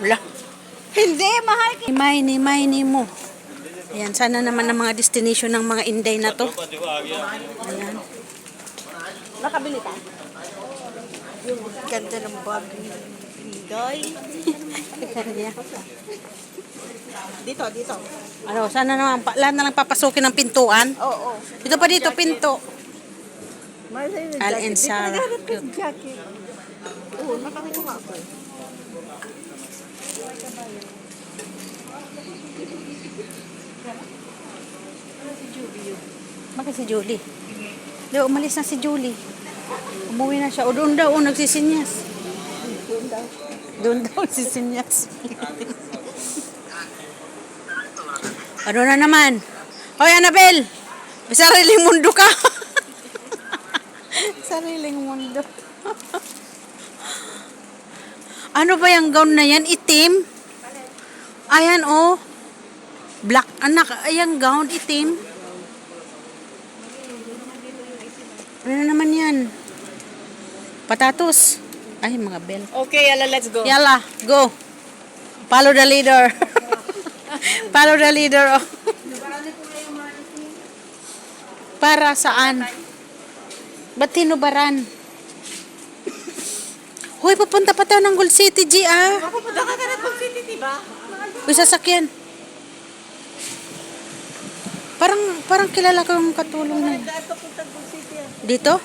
Wala. Hindi, mahal. Nimay mo. Ayan, sana naman ang mga destination ng mga Inday na to. Ayan. Makabili ka? Ganda ng bag. Inday. Dito. Ano, sana naman, lahat na lang papasukin ng pintuan. Oo. Dito pa dito, pinto. Mahal Al and Sarah. Cute. Jacket. Oo, nakakuha ko. Bakit si Julie? Di, umalis na si Julie. Umuwi na siya. O doon daw, nagsisinyas. Doon daw, nagsisinyas. Ano na naman? Hoy, Annabel! May sariling mundo ka. Sariling mundo. Ano ba yung gown na yan? Itim? Ayan, oh. Black. Anak, ayan gown, itim. Ano na naman yan? Patatos. Ay, mga bell. Okay, Yala, let's go. Yala, go. Follow the leader. Follow the leader. Oh. Para saan? Ba't tinubaran? Hoy, papunta pa tayo ng Gold City, G, ah. Mapupunta ka na ng city, diba? Uy, sasakyan. Parang kilala ko yung katulong na yun. Dito?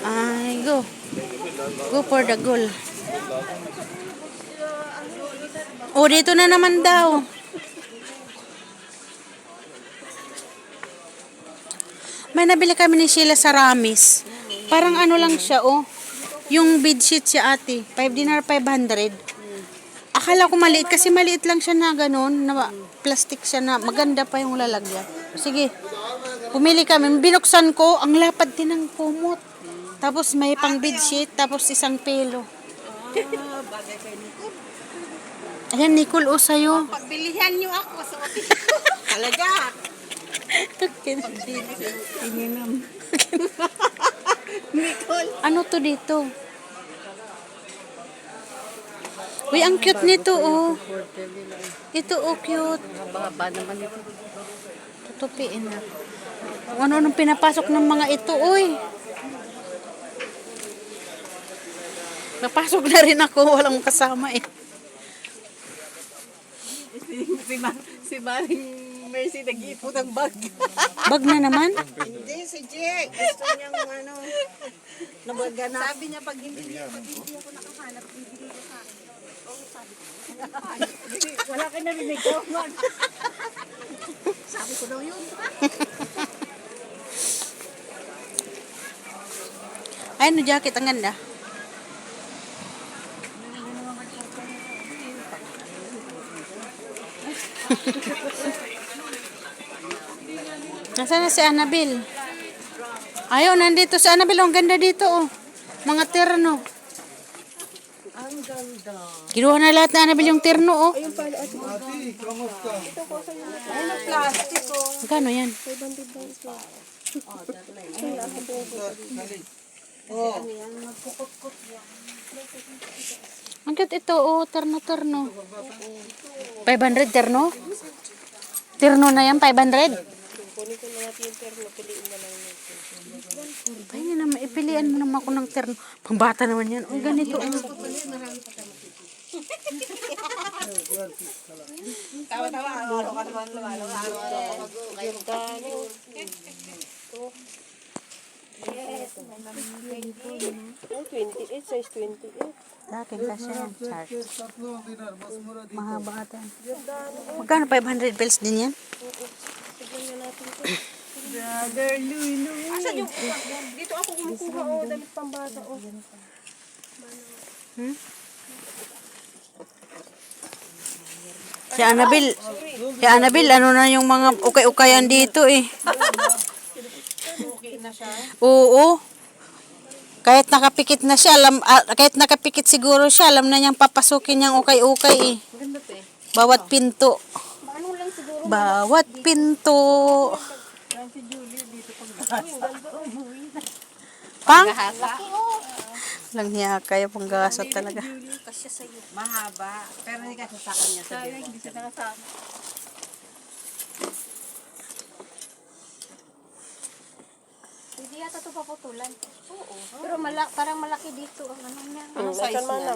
Ay, go. Go for the goal. Oh, dito na naman daw. May nabili kami ni Sheila sa Ramis. Parang ano lang siya, oh. Yung bedsheet siya, ate. 5 dinar, 500. Akala ko maliit kasi maliit lang siya na ganun. Na plastic siya na maganda pa yung lalagyan. Sige. Pumili kami. Binuksan ko, ang lapad din ng kumot. Tapos may pang bedsheet, tapos isang pelo. Ayan, Nicole, o sa'yo. Pagbilihan niyo ako sa office. Talaga. Ininam. Nicole. Ano to dito? Uy, ang cute nito, oh. Ito, oh, cute. Baba naman ito. Tutupiin na. Ano-anong pinapasok ng mga ito, uy. Napasok na rin ako, walang kasama eh. Si Maring Mercy nag-iipot ang bag. Bag na naman? Hindi, si Jake. Gusto niyang ano, nabaganap. Sabi niya, pag hindi ako nakahanap, bibigay ko sa akin. Oo, sabi ko. Wala ka narinig ko. Sabi ko daw yun. Ay, no jacket, ang ganda. Nasaan na si Annabel? Ayaw, nandito si Annabel. Ang ganda dito, oh. Mga terno. Ang ganda. Kinuha na lahat na Annabel yung terno, oh. Ayun pala. Ito ko sa iyo. Ayun ang plastic, oh. Magkano yan? 500 ba ito? Ang cute ito, oh. Terno. 500 terno? Terno na yan, 500? Kunin ko na natin yung terno. Piliin na lang natin. Ay, naman, ipilian mo naman ako ng terno. Pambata naman yan. Ang ganito, oh. Tawa-tawa. Ano ka naman naman. Ganda. Yes. 28, size 28. Dati kasi yan, chart. Mahaba ata. Magkano 500 bells din yan? Brother Lulu. Asan yung dito ako kumukuha o damit pambata o. Si Annabel, ano na yung mga ukay-ukayan dito eh. Okay na siya. Oo. Kahit nakapikit na siya, kahit nakapikit siguro siya, alam na niyang papasukin niyang ukay-ukay eh. Maganda to eh. Bawat pinto. Ano lang siguro. Bawat pinto. Si Julie dito pang ganda. Pang? Lang hiya kayo panggasa talaga. Kasya sa'yo. Mahaba. Pero hindi kasi sa kanya. Sayang, hindi siya nakasama. Hindi yata ito paputulan. Oo. Pero parang malaki dito ang ano niya. Ano size niya?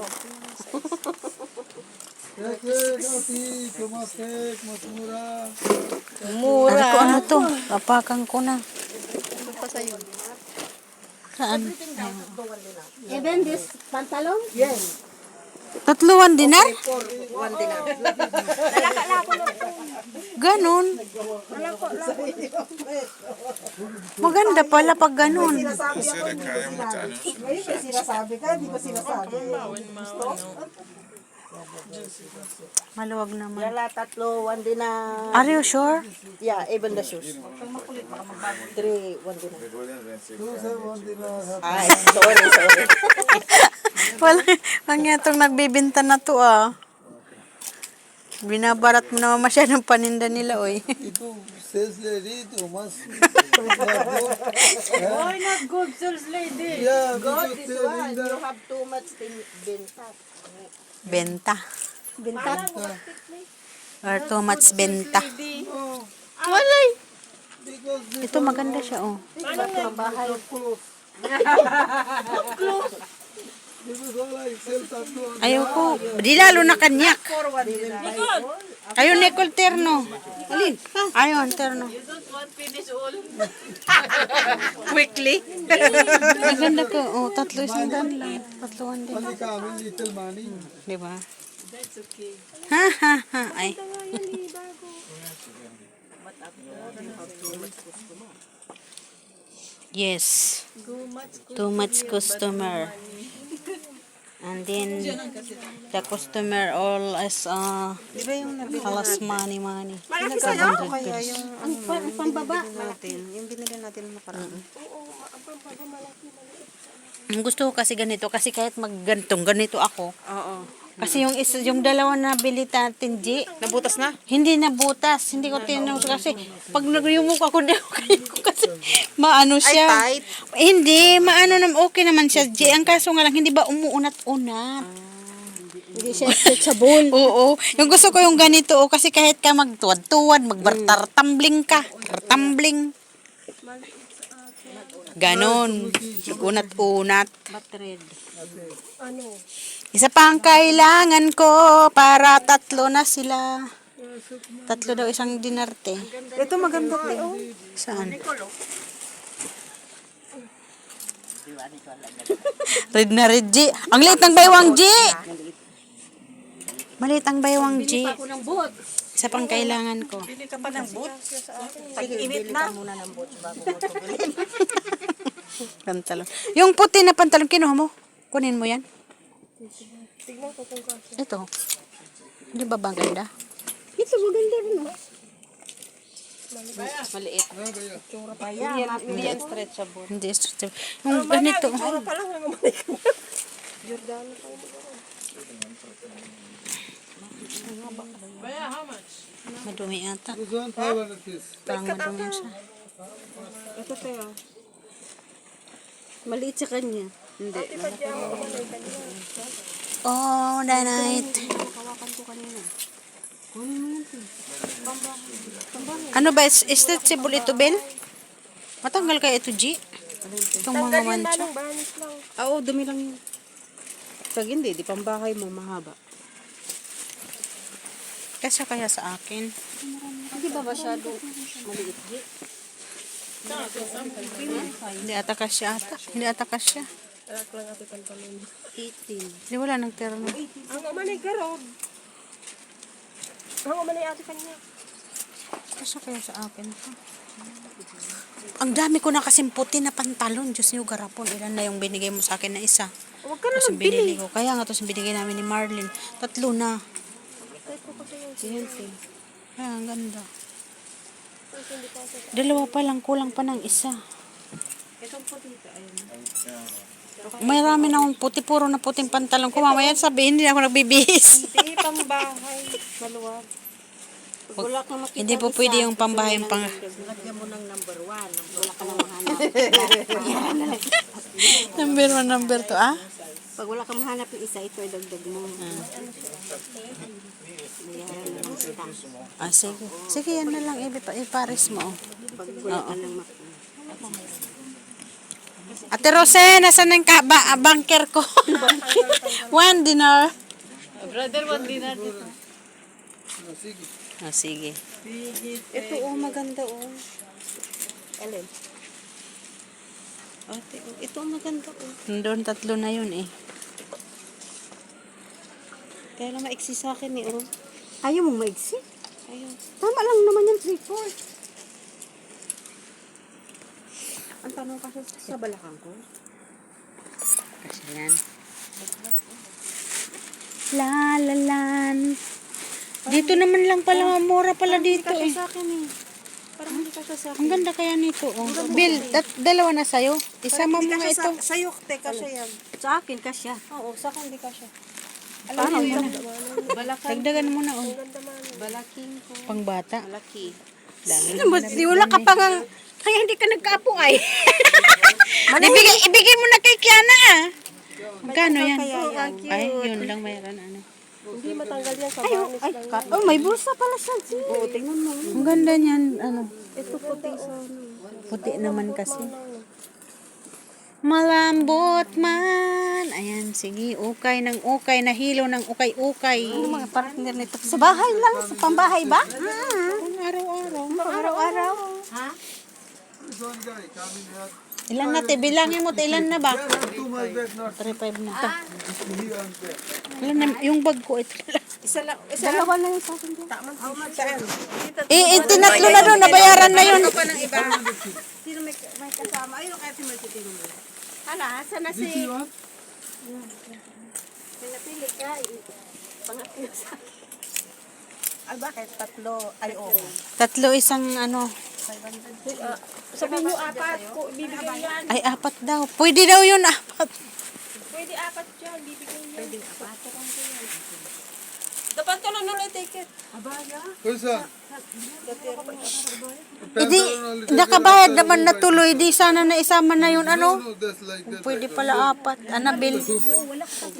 Mura. Ano to? Apakan ko na. Pa sa'yo. Saan? Even this pantalon? Yes. Tatluan dinar? 1 dinar. Ganon. Maganda pala pag ganon. Ngayon sinasabi ka, di ba sinasabi? Maluwag naman. Yala, 3, 1 dinar. Are you sure? Yeah, even the shoes. 3, 1 dinar. Ay, sorry. Wala. Ang yatong nagbibinta na to ah. Binabarat mo naman masyadong paninda nila oy. Itu sales lady, itu mas. Why not good sales lady? Yeah, God, because this one, you have too much bintat. Benta. Bintat? Or too much benta. because this Ito maganda siya oh. is all I sell tattoo. Ayoko. Di lalo na kanyak. Ayun, Nicole Terno. Alin? Ayun, Terno. Quickly. Maganda ko. Oh, 3 isang daan lang. 3 din. Only coming little money. Di ba? Ha, ha, ha. Ay. Yes. Too much customer. And then the customer all is halas money. Malaki sa'yo? Kaya yung Ang pambaba. natin, yung binili natin na parang. Ang gusto ko kasi ganito kasi kahit ganito ako. Oo. Kasi yung dalawa na bili natin, G, Nabutas na? hindi nabutas. Hindi ko tinanong kasi pag nagyumuk ako na kasi maano siya. Ay, tight. Hindi, maano naman okay naman siya, G. Ang kaso nga lang hindi ba umuunat-unat. Hindi siya stretchable. Oo. Yung gusto ko yung ganito oh, kasi kahit ka magtuwad-tuwad, magbartar-tumbling ka. Tumbling. Ganon. Unat-unat. Isa pa ang kailangan ko para 3 na sila. 3 daw isang dinarte. Ito maganda to. Saan? Red na red, G. Ang liit ng baywang, G. Maliit ang baywang, G. Ako ng boot. Isa pang kailangan ko. Bili ka pa ng boots? Tag-init na. Muna ng boots bago mo ito bilhin. Pantalon. Yung puti na pantalon, kinuha mo? Kunin mo yan. Ito. Hindi ba maganda? Ito maganda rin. Maliit. Hindi yan stretchable. Hindi stretchable. Yung ganito. Parang naman. Madumi ata. This one 500 piece. Parang madumi siya. Ito tayo. Maliit sa kanya. Hindi. Oh, the night. Ano ba? Stretchable ito, Bel? Matanggal kaya ito, G? Itong mga mancha. Oo, dumi lang yun. Pag hindi, di pambahay mo, mahaba. Kasi kaya sa akin. Hindi ba masyado maliit? Hindi ata kasya ata. Hindi ata kasya. 18. Hindi wala nang terno. Ang umanay garod. Ang umanay ate kanya. Kasi kaya sa akin to. Ang dami ko na kasing puti na pantalon. Diyos niyo garapon. Ilan na yung binigay mo sa akin na isa. Huwag ka na Tapos yung magbili. binili ko. Kaya nga tapos yung binigay namin ni Marlene. 3 na. Kaya ang ganda. 2 pa lang. Kulang pa ng isa. Marami na akong puti. Puro na puting pantalon ko. Mamaya sabihin hindi ako nagbibihis. Hindi, pambahay. Maluwag. Pag wala kang makita. Hindi po pwede yung pambahay yung pang... Lagyan mo ng number 1. Wala ka nang mahanap. Number 1, number 2, ah? Pag wala kang mahanap ng isa, ito ay dagdag mo. Bayaran na lang kita. Sige. Sige, yan na lang. Ipares mo. Oh. Pag wala ka ng Ate Rose, nasan ang banker ko? One dinar. Brother, 1 dinar dito. Sige. Sige. Ito maganda Alin? Ito maganda Doon 3 na yun eh. Kaya na maiksi sa akin Ayaw mong maiksi? Ayaw. Tama lang naman yung 3/4. Ang tanong kasi sa balakang ko. Kasi yan. Lalalan. Dito naman lang pala, mura pala dito eh. Sa akin Parang hindi ka sa Ang ganda kaya nito oh. Bill, dalawa na sa'yo. Isama mo nga ito. Sa'yo, teka siya yan. Sa akin, kasya. Oo, sa akin, hindi kasya. Paano mo na? Dagdagan mo na oh. Balaking ko. Pang bata. Malaki. Di wala ka pa nga. Kaya hindi ka nagkaapo ay. Ibigay mo na kay Kiana. Magkano yan? Ay, yun lang mayroon ano. Hindi matanggal yan sa banis lang. May bulsa pala siya. Oo, tingnan mo. Ang ganda niyan, ano. Ito puti sa Puti naman kasi. Malambot man. Ayan, sige. Ukay ng ukay. Nahilo ng ukay-ukay. Ano mga partner nito? Sa bahay lang, sa pambahay ba? Pang araw-araw. Araw-araw. Ha? This one guy coming here. Ilan na te? Bilangin mo te. Ilan na ba? To my bed, not 3-5 na. he and there. Ilan na? Yung bag ko ito. Dalawa na yung sa akin. Saan? Tinatlo na doon. Nabayaran na yun. Sino may kasama? Ayun, kaya si Mercy tinulong. Hala, saan na This si... you want? Pinapili ka. Pangatlo sa akin. Ay, bakit? 3. Ay, oo. 3 isang ano. Sabihin nyo, 4 ko ibibigay yan. Ay, 4 daw. Pwede daw yun, 4. Pwede 4 dyan, bibigay yan. Pwede 4. Dapat ka lang ulit ticket. Abaya? Where's that? Hindi, nakabayad naman na tuloy. Di sana na isama na yun, ano? No, that's like that. Pwede pala 4. Annabel.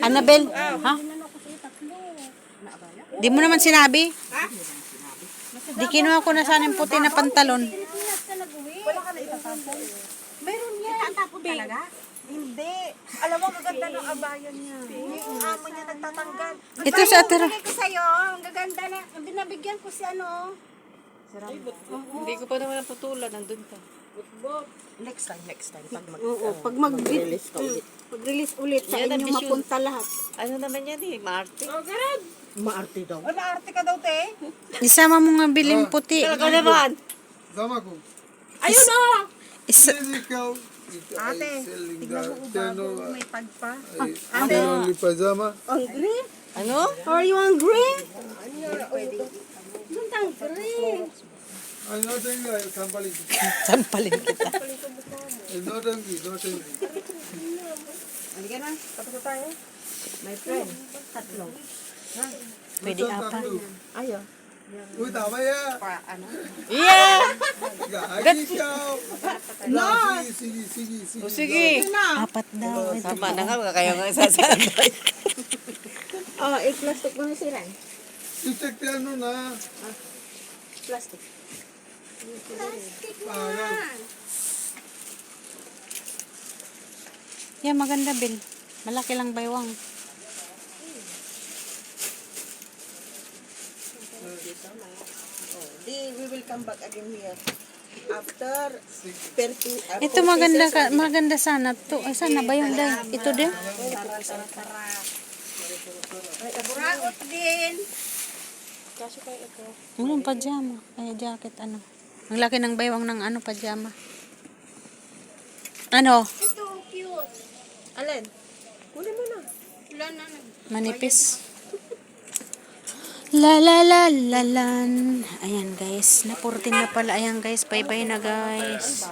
Annabel, ha? Di mo naman sinabi? Di kinuha ko na sana yung puti na pantalon. Wala ka na itatapon. Meron yan. Itatapon talaga? Hindi. Alam mo, maganda ng abayan niya. Yung amo niya nagtatanggal. Ito sa atira. Ko sa'yo, ang gaganda na. Binabigyan ko si ano. Hindi ko pa naman naputulan, nandun ka. Next time. Pag mag-release ulit sa inyo mapunta lahat. Ano naman yan eh, Marte. Maarte daw. O, naarte ka daw, te? Isama mo nga biling puti. Talaga naman. Zama ko. Ayun o! Lazy cow. Ate, Selling tignan mo that. ubago, may tagpa. Ate. Only pajama. Ang green? Ano? Are you on green? Pwede. Ang green. I'm not angry. Sampling. Sampalin kita. I'm not angry. Not angry. Halika na, tapos na tayo. My friend, 3. Pwede 4. Ayaw. Uy, tama yan. Ano? Yeah! Gagi ikaw. No. Sige. Sige. 4 daw. Ito. Tama na nga, kaya nga sasabay. Oh, i-plastic mo na sila. I-check the ano na. Plastic. Yan, maganda, Bill. Malaki lang baywang. We will come back again here. After 30. Ito maganda maganda sana to. Ay, sana ba yung day? Ito din? Buraot din. Ano, pajama. Ay, jacket, ano. Ang laki ng baywang ng ano, pajama. Ano? Ito, cute. Alin? Kunin mo na. Wala na. Manipis. La la la la lan. Ayan guys, na 14 na pala. Ayan guys, bye bye na guys.